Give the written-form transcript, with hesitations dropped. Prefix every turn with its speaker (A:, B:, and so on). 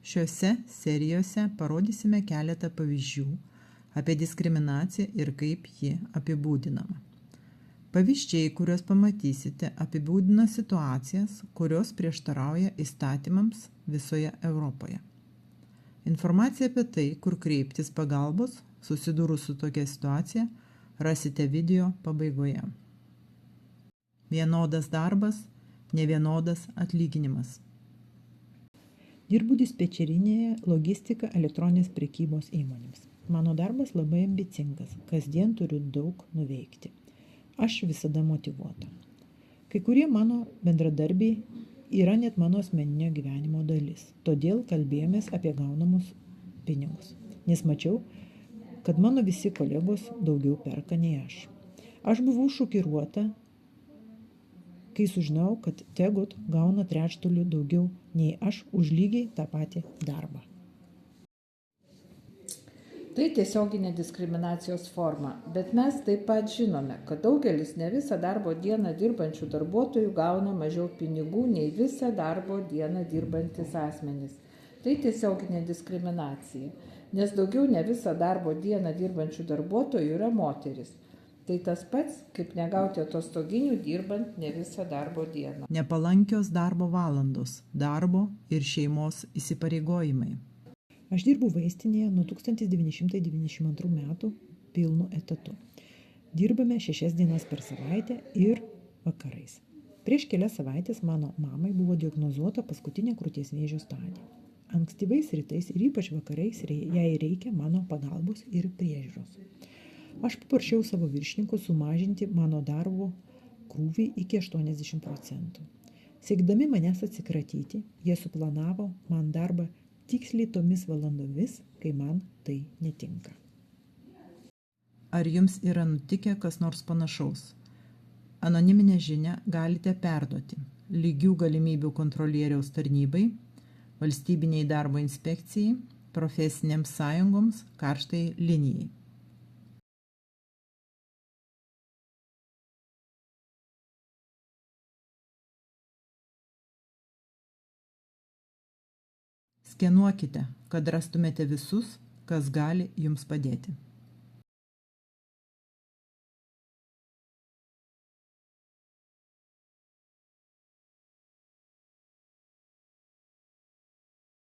A: Šiuose serijose parodysime keletą pavyzdžių apie diskriminaciją ir kaip ji apibūdinama. Pavyzdžiai, kuriuos pamatysite, apibūdina situacijas, kurios prieštarauja įstatymams visoje Europoje. Informaciją apie tai, kur kreiptis pagalbos, susidūrus su tokia situacija, rasite video pabaigoje. Vienodas darbas, nevienodas atlyginimas. Dirbu dispečerinėje logistika elektroninės prekybos įmonėms. Mano darbas labai ambicingas, kasdien turiu daug nuveikti. Aš visada motyvuota. Kai kurie mano bendradarbiai yra net mano asmeninio gyvenimo dalis. Todėl kalbėjomės apie gaunamus pinigus. Nes mačiau, kad mano visi kolegos daugiau perka nei aš. Aš buvau šokiruota, kai sužinau, kad Tegot gauna trečdaliu daugiau nei aš už lygiai tą patį darbą.
B: Tai tiesioginė diskriminacijos forma, bet mes taip pat žinome, kad daugelis ne visą darbo dieną dirbančių darbuotojų gauna mažiau pinigų nei visą darbo dieną dirbantis asmenys. Tai tiesioginė diskriminacija, nes daugiau ne visą darbo dieną dirbančių darbuotojų yra moteris. Tai tas pats, kaip negauti atostoginių dirbant ne visą darbo dieną.
A: Nepalankios darbo valandos, darbo ir šeimos įsipareigojimai.
C: Aš dirbu vaistinėje nuo 1992 metų pilnu etatu. Dirbame 6 dienas per savaitę ir vakarais. Prieš kelias savaitės mano mamai buvo diagnozuota paskutinė krūties vėžio stadija. Ankstyvais rytais ir ypač vakarais jai reikia mano pagalbos ir priežiūros. Aš paprašiau savo viršininkų sumažinti mano darbo krūvį iki 80%. Siekdami manęs atsikratyti, jie suplanavo man darbą tiksliai tomis valandomis, kai man tai netinka.
A: Ar jums yra nutikę kas nors panašaus? Anoniminę žinią galite perduoti lygių galimybių kontrolieriaus tarnybai, valstybiniai darbo inspekcijai, profesinėms sąjungoms, karštai linijai. Skenuokite, kad rastumėte visus, kas gali jums padėti.